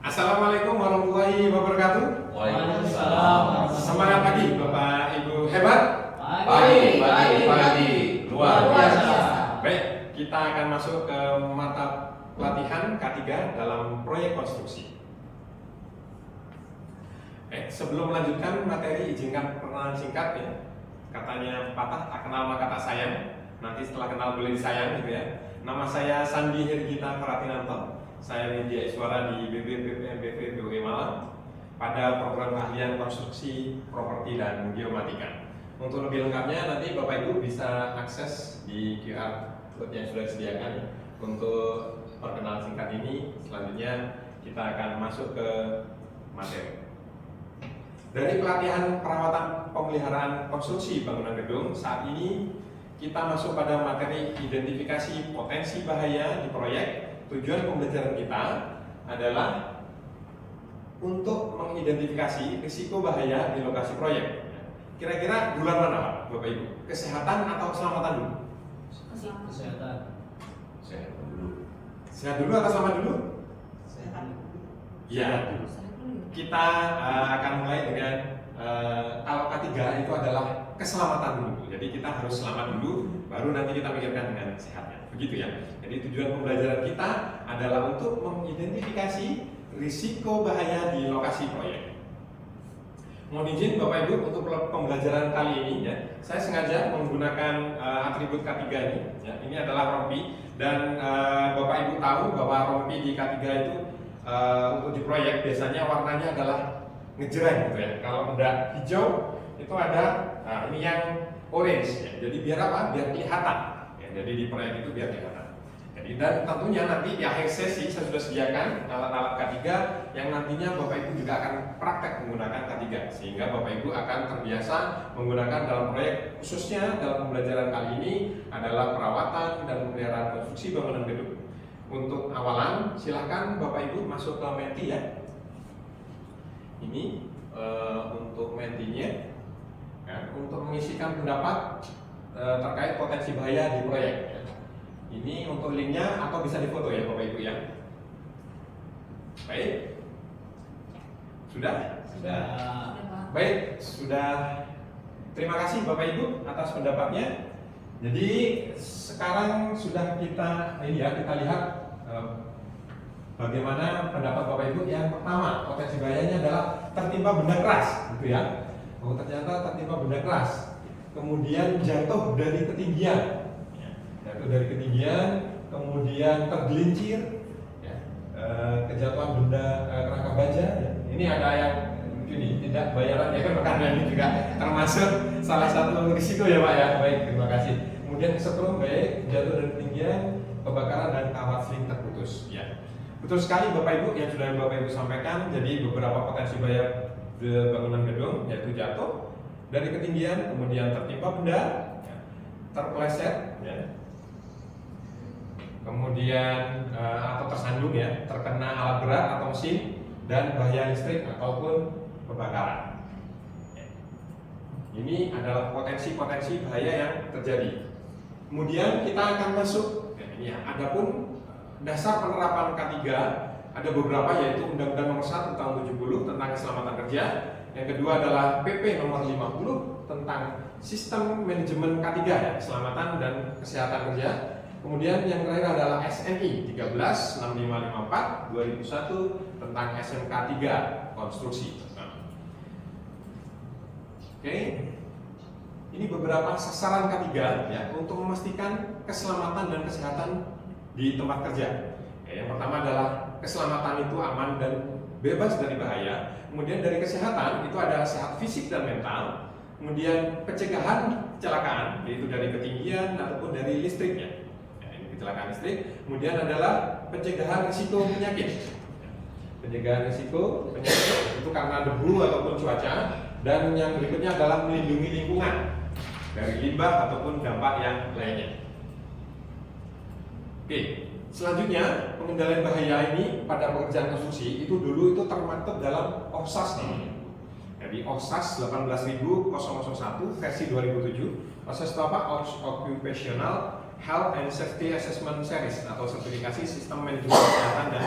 Assalamualaikum warahmatullahi wabarakatuh. Waalaikumsalam. Semangat pagi Bapak Ibu hebat. Pagi, luar biasa. Baik, kita akan masuk ke mata pelatihan K3 dalam proyek konstruksi. Sebelum melanjutkan materi, izinkan perkenalan singkat ya. Katanya patah tak kenal maka tak sayang. Nanti setelah kenal boleh disayang gitu ya. Nama saya Sandi Hergita Pratinanto. Saya media suara di BPPMBV BUI Malang pada program keahlian konstruksi, properti dan geomatika. Untuk lebih lengkapnya nanti Bapak Ibu bisa akses di QR code yang sudah disediakan. Untuk perkenalan singkat ini, selanjutnya kita akan masuk ke materi. Dari pelatihan perawatan pemeliharaan konstruksi bangunan gedung, saat ini kita masuk pada materi identifikasi potensi bahaya di proyek. Tujuan pembelajaran kita adalah untuk mengidentifikasi risiko bahaya di lokasi proyek. Kira-kira duluan mana Pak, Bapak Ibu? Kesehatan atau keselamatan dulu? Kesehatan. Sehat dulu. Sehat dulu atau selamat dulu? Sehat. Ya. Kita akan mulai dengan kalau K3 itu adalah keselamatan dulu. Jadi kita harus selamat dulu, baru nanti kita pikirkan dengan sehatnya. Begitu ya. Jadi tujuan pembelajaran kita adalah untuk mengidentifikasi risiko bahaya di lokasi proyek. Mohon izin Bapak Ibu untuk pembelajaran kali ini ya, saya sengaja menggunakan atribut K3 ini. Ya, ini adalah rompi dan Bapak Ibu tahu bahwa rompi di K3 itu untuk di proyek biasanya warnanya adalah ngejreng gitu ya. Kalau udah hijau itu ada ini yang orange ya. Jadi biar apa? Biar kelihatan. Ya, jadi di proyek itu biar kelihatan. Jadi dan tentunya nanti di akhir sesi saya sudah sediakan alat-alat K3 yang nantinya Bapak Ibu juga akan praktek menggunakan K3 sehingga Bapak Ibu akan terbiasa menggunakan dalam proyek, khususnya dalam pembelajaran kali ini adalah perawatan dan pemeliharaan konstruksi bangunan gedung. Untuk awalan silahkan Bapak Ibu masuk ke Menti ya. Ini untuk Mentinya ya, untuk mengisikan pendapat terkait potensi bahaya di proyek ya. Ini untuk linknya atau bisa difoto ya Bapak Ibu ya. Baik. Sudah? Sudah. Baik, sudah. Terima kasih Bapak Ibu atas pendapatnya. Jadi sekarang sudah kita kita lihat bagaimana pendapat Bapak Ibu. Yang pertama, potensi bahayanya adalah tertimpa benda keras, gitu ya. Oh, ternyata tertimpa benda keras. Kemudian jatuh dari ketinggian. Jatuh dari ketinggian, kemudian tergelincir, ya. Kejatuhan benda kerangka baja. Ya. Ini ada yang ini tidak bayaran ya kan, karena ini juga termasuk salah satu risiko ya Pak ya. Baik, terima kasih. Kemudian kesetrum, baik, jatuh dari ketinggian, kebakaran dan kawat seling terputus. Ya, betul sekali Bapak Ibu yang sudah Bapak Ibu sampaikan. Jadi beberapa potensi bahaya di bangunan gedung yaitu jatuh dari ketinggian, kemudian tertimpa benda, ya, terpeleset, ya. Kemudian atau tersandung ya, terkena alat berat atau mesin dan bahaya listrik ataupun kebakaran. Ini adalah potensi-potensi bahaya yang terjadi. Kemudian kita akan masuk ini ya. Adapun dasar penerapan K3 ada beberapa yaitu Undang-Undang Nomor 1 Tahun 70 tentang Keselamatan Kerja. Yang kedua adalah PP Nomor 50 tentang Sistem Manajemen K3 ya, Keselamatan dan Kesehatan Kerja. Kemudian yang terakhir adalah SNI 136554 2001 tentang SMK 3 konstruksi. Oke. Ini beberapa sasaran K3 ya untuk memastikan keselamatan dan kesehatan di tempat kerja. Ya, yang pertama adalah keselamatan itu aman dan bebas dari bahaya. Kemudian dari kesehatan itu ada sehat fisik dan mental. Kemudian pencegahan kecelakaan yaitu dari ketinggian ataupun dari listriknya. Kecelakaan listrik. Kemudian adalah pencegahan risiko penyakit. Pencegahan risiko penyakit itu karena debu ataupun cuaca. Dan yang berikutnya adalah melindungi lingkungan dari limbah ataupun dampak yang lainnya. Oke, selanjutnya pengendalian bahaya ini pada pekerjaan konstruksi itu dulu itu termaktub dalam OHSAS namanya. Jadi OHSAS 18001 versi 2007. OHSAS itu apa? Occupational Health and Safety Assessment Series atau sertifikasi sistem manajemen kesehatan dan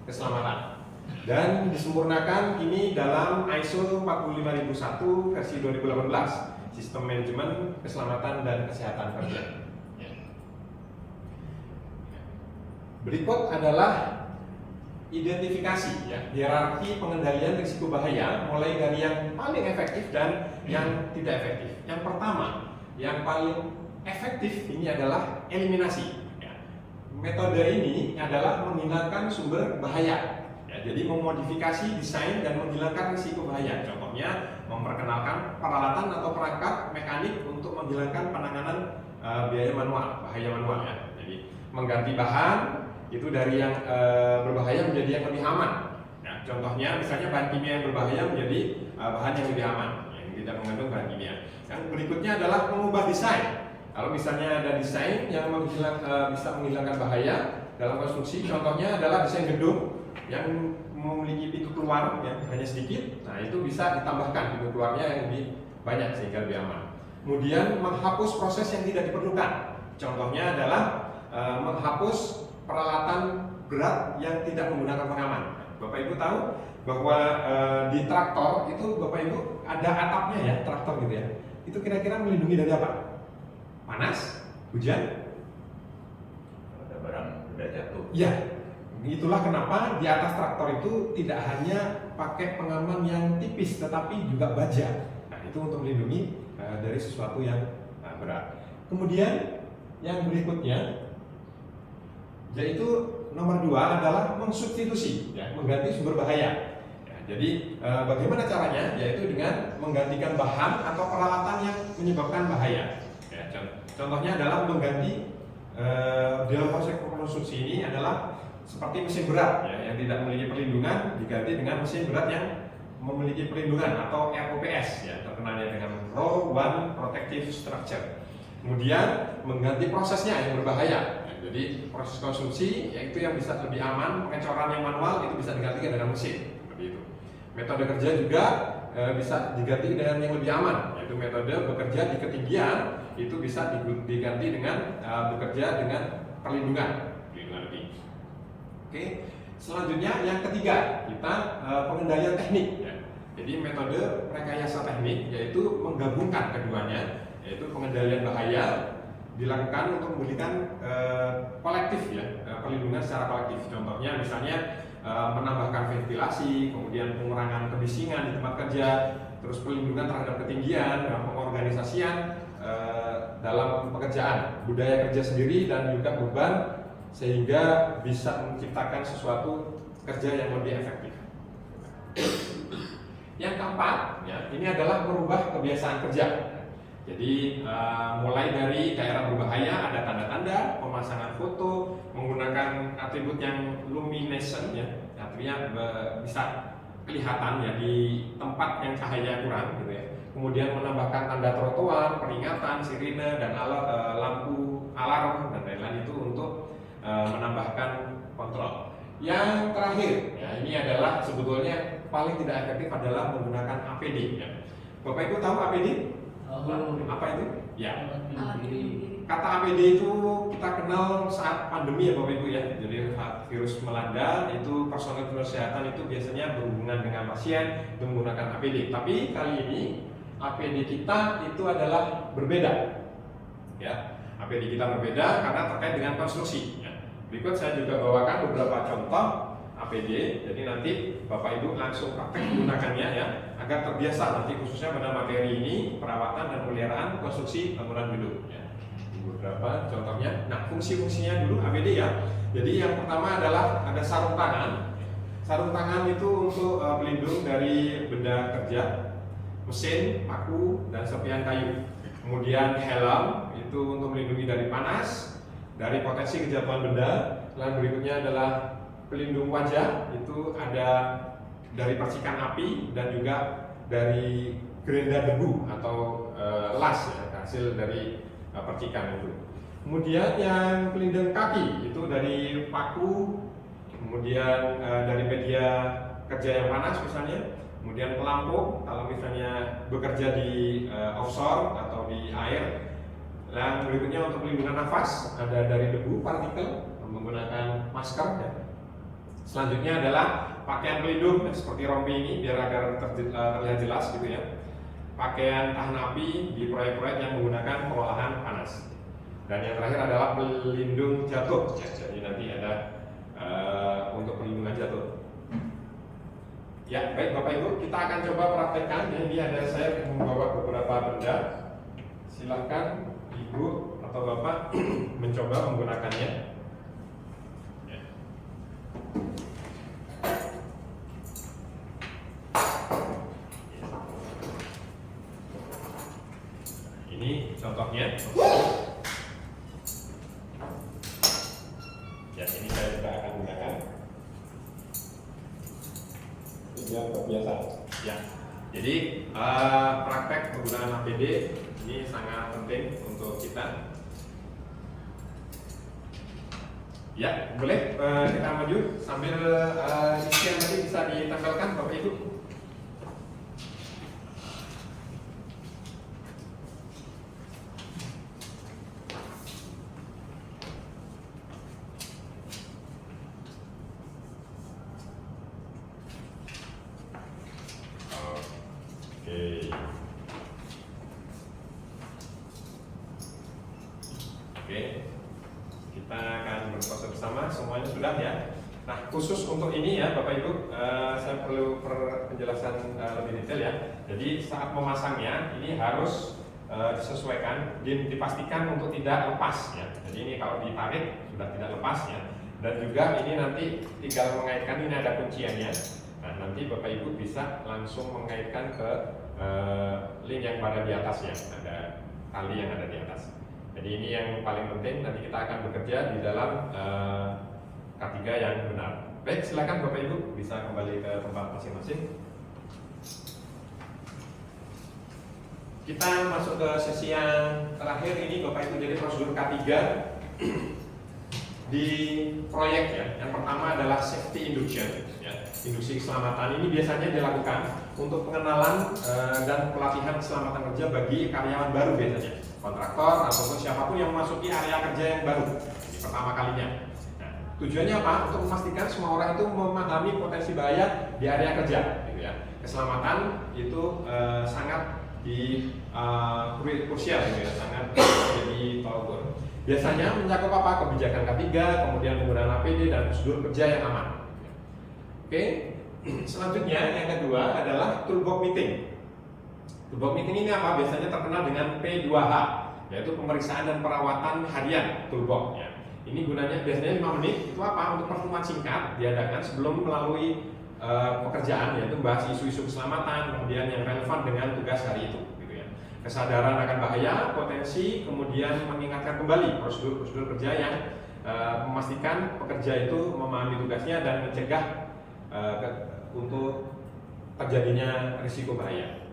keselamatan. dan disempurnakan ini dalam ISO 45001 versi 2018, Sistem Manajemen Keselamatan dan Kesehatan Kerja. Berikut adalah identifikasi ya, hierarki pengendalian risiko bahaya mulai dari yang paling efektif dan yang tidak efektif. Yang pertama, yang paling efektif ini adalah eliminasi. Ya. Metode ini adalah menghilangkan sumber bahaya. Ya, jadi memodifikasi desain dan menghilangkan risiko bahaya. Contohnya memperkenalkan peralatan atau perangkat mekanik untuk menghilangkan penanganan bahaya manual ya. Jadi mengganti bahan itu dari yang berbahaya menjadi yang lebih aman. Ya, contohnya misalnya bahan kimia yang berbahaya menjadi bahan yang lebih aman, yang tidak mengandung bahan kimia. Yang berikutnya adalah mengubah desain. Kalau misalnya ada desain yang bisa menghilangkan bahaya dalam konstruksi, contohnya adalah desain gedung yang memiliki pintu keluar yang hanya sedikit, nah itu bisa ditambahkan pintu keluarnya yang lebih banyak sehingga lebih aman. Kemudian menghapus proses yang tidak diperlukan. Contohnya adalah menghapus peralatan berat yang tidak menggunakan pengaman. Bapak Ibu tahu bahwa di traktor itu Bapak Ibu ada atapnya ya, traktor gitu ya. Itu kira-kira melindungi dari apa? Panas, hujan, Ada barang udah jatuh. ya. Itulah kenapa di atas traktor itu tidak hanya pakai pengaman yang tipis, tetapi juga baja. Nah, itu untuk melindungi dari sesuatu yang berat. Kemudian yang berikutnya, yaitu nomor 2 adalah mensubstitusi, ya, mengganti sumber bahaya. Ya, jadi bagaimana caranya? Yaitu dengan menggantikan bahan atau peralatan yang menyebabkan bahaya. Ya, contohnya adalah mengganti dalam proses konstruksi ini adalah seperti mesin berat ya, yang tidak memiliki perlindungan diganti dengan mesin berat yang memiliki perlindungan atau ROPS ya, terkenalnya dengan Roll One Protective Structure. Kemudian mengganti prosesnya yang berbahaya. Ya, jadi proses konstruksi yaitu yang bisa lebih aman, pengecoran yang manual itu bisa digantikan dengan mesin. Seperti itu. Metode kerja juga bisa diganti dengan yang lebih aman, yaitu metode bekerja di ketinggian itu bisa diganti dengan bekerja dengan perlindungan lebih. Oke, selanjutnya yang ketiga kita pengendalian teknik. Ya. Jadi metode rekayasa teknik yaitu menggabungkan keduanya, yaitu pengendalian bahaya dilakukan untuk memberikan kolektif ya, perlindungan secara kolektif. Contohnya misalnya menambahkan ventilasi, kemudian pengurangan kebisingan di tempat kerja, terus perlindungan terhadap ketinggian, pengorganisasian dalam pekerjaan, budaya kerja sendiri dan juga beban sehingga bisa menciptakan sesuatu kerja yang lebih efektif. Yang keempat, ya, ini adalah merubah kebiasaan kerja. Jadi mulai dari daerah berbahaya ada tanda-tanda, pemasangan foto, menggunakan atribut yang luminescent ya, artinya bisa kelihatan ya di tempat yang cahaya kurang gitu ya. Kemudian menambahkan tanda trotoar, peringatan, sirine dan lampu alarm dan lain-lain itu untuk menambahkan kontrol. Yang terakhir, ya, ini adalah sebetulnya paling tidak efektif adalah menggunakan APD. Ya. Bapak Ibu tahu APD? Apa itu? Ya. Kata APD itu kita kenal saat pandemi ya Bapak Ibu ya. Jadi saat virus melanda itu personel kesehatan itu biasanya berhubungan dengan pasien itu menggunakan APD. Tapi kali ini APD kita itu adalah berbeda. Ya. APD kita berbeda karena terkait dengan konstruksi. Ya. Berikut saya juga bawakan beberapa contoh APD. Jadi nanti Bapak Ibu langsung praktek menggunakannya ya, agar terbiasa nanti khususnya pada materi ini perawatan dan pemeliharaan konstruksi bangunan gedung. Ya. Beberapa contohnya. Nah, fungsi-fungsinya dulu APD ya. Jadi yang pertama adalah ada sarung tangan. Sarung tangan itu untuk pelindung dari benda kerja, mesin, paku, dan serpihan kayu. Kemudian helm itu untuk melindungi dari panas, dari potensi kejatuhan benda. Lalu berikutnya adalah pelindung wajah, itu ada dari percikan api dan juga dari gerenda debu atau las ya, hasil dari percikan itu. Kemudian yang pelindung kaki itu dari paku, kemudian dari media kerja yang panas misalnya. Kemudian pelampung kalau misalnya bekerja di offshore atau di air. Dan berikutnya untuk pelindungan nafas ada dari debu partikel menggunakan masker ya. Selanjutnya adalah pakaian pelindung seperti rompi ini biar agar terlihat jelas gitu ya. Pakaian tahan api di proyek-proyek yang menggunakan pengolahan panas. Dan yang terakhir adalah pelindung jatuh. Ya, jadi nanti ada untuk perlindungan jatuh. Ya, baik Bapak Ibu, kita akan coba praktekkan. Ini ada saya membawa beberapa benda. Silakan Ibu atau Bapak mencoba menggunakannya. Ya. Ini contohnya. Ya, ini saya juga akan gunakan. Yang biasa. Ya. Jadi praktek penggunaan APD ini sangat penting untuk kita. Ya, boleh kita maju sambil isian tadi bisa ditempelkan Bapak Ibu. Oke, kita akan berpose bersama, semuanya sudah ya. Nah, khusus untuk ini ya Bapak Ibu, saya perlu penjelasan lebih detail ya. Jadi saat memasangnya ini harus disesuaikan, dipastikan untuk tidak lepas ya. Jadi ini kalau ditarik sudah tidak lepas ya. Dan juga ini nanti tinggal mengaitkan, ini ada kunciannya. Nah, nanti Bapak Ibu bisa langsung mengaitkan ke link yang ada di atasnya, ada tali yang ada di atas. Jadi ini yang paling penting, nanti kita akan bekerja di dalam K3 yang benar. Baik, silakan Bapak Ibu bisa kembali ke tempat masing-masing. Kita masuk ke sesi yang terakhir ini Bapak Ibu, jadi prosedur K3 di proyek ya. Yang pertama adalah safety induction ya. Induksi keselamatan ini biasanya dilakukan untuk pengenalan dan pelatihan keselamatan kerja bagi karyawan baru biasanya, kontraktor ataupun siapapun yang memasuki area kerja yang baru ini pertama kalinya. Nah, tujuannya apa? Untuk memastikan semua orang itu memahami potensi bahaya di area kerja gitu ya. Keselamatan itu sangat krusial gitu ya, sangat jadi tolak ukur. Biasanya mencakup apa? Kebijakan K3, kemudian penggunaan APD dan prosedur kerja yang aman. Oke, selanjutnya yang kedua adalah toolbox meeting. Toolbox meeting ini apa? Biasanya terkenal dengan P2H, yaitu pemeriksaan dan perawatan harian toolbox. Ya. Ini gunanya biasanya 5 menit. Itu apa? Untuk pertemuan singkat diadakan sebelum melalui pekerjaan, yaitu membahas isu-isu keselamatan, kemudian yang relevan dengan tugas hari itu. Gitu ya. Kesadaran akan bahaya, potensi, kemudian mengingatkan kembali prosedur-prosedur kerja yang memastikan pekerja itu memahami tugasnya dan mencegah untuk terjadinya risiko bahaya.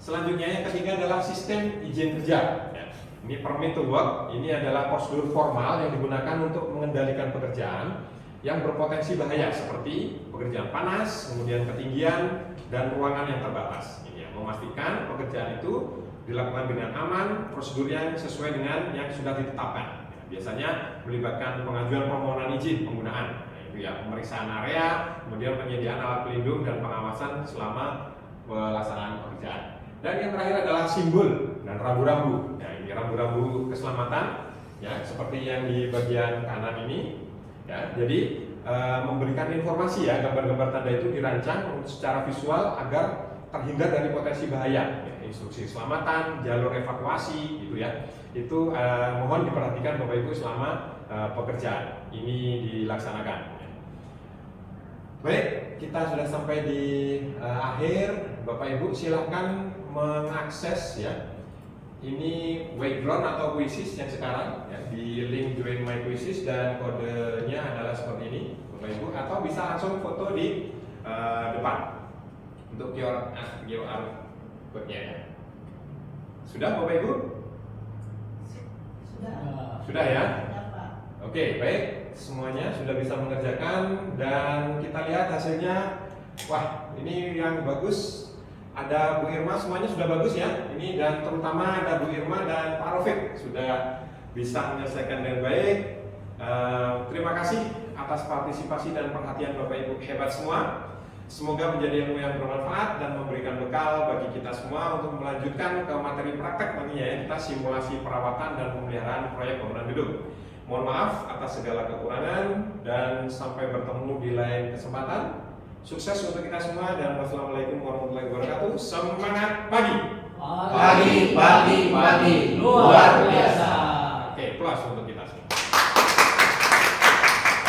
Selanjutnya yang ketiga adalah sistem izin kerja. Ya. Ini permit to work. Ini adalah prosedur formal yang digunakan untuk mengendalikan pekerjaan yang berpotensi bahaya seperti pekerjaan panas, kemudian ketinggian dan ruangan yang terbatas. Ini ya, memastikan pekerjaan itu dilakukan dengan aman, prosedur yang sesuai dengan yang sudah ditetapkan. Ya, biasanya melibatkan pengajuan permohonan izin penggunaan. Ya, pemeriksaan area, kemudian penyediaan alat pelindung dan pengawasan selama pelaksanaan pekerjaan. Dan yang terakhir adalah simbol dan rambu-rambu. Nah, ini rambu-rambu keselamatan, ya, seperti yang di bagian kanan ini. Ya, jadi memberikan informasi ya, gambar-gambar tanda itu dirancang secara visual agar terhindar dari potensi bahaya. Ya, instruksi keselamatan, jalur evakuasi, gitu ya. Itu mohon diperhatikan Bapak Ibu selama pekerjaan ini dilaksanakan. Baik, kita sudah sampai di akhir. Bapak Ibu silahkan mengakses ya. Ini background atau quizzes yang sekarang ya, di link join my quizzes dan kodenya adalah seperti ini Bapak Ibu, atau bisa langsung foto di depan untuk QR code-nya ya. Sudah Bapak Ibu? Sudah ya? Oke, baik, semuanya sudah bisa mengerjakan dan kita lihat hasilnya. Wah, ini yang bagus. Ada Bu Irma, semuanya sudah bagus ya. Ini dan terutama ada Bu Irma dan Pak Rofik sudah bisa menyelesaikan dengan baik. Terima kasih atas partisipasi dan perhatian Bapak Ibu hebat semua. Semoga menjadi ilmu yang bermanfaat dan memberikan bekal bagi kita semua untuk melanjutkan ke materi praktek nantinya ya, kita simulasi perawatan dan pemeliharaan proyek bangunan gedung. Mohon maaf atas segala kekurangan dan sampai bertemu di lain kesempatan. Sukses untuk kita semua dan wassalamualaikum warahmatullahi wabarakatuh. Semangat pagi. Pagi, luar biasa.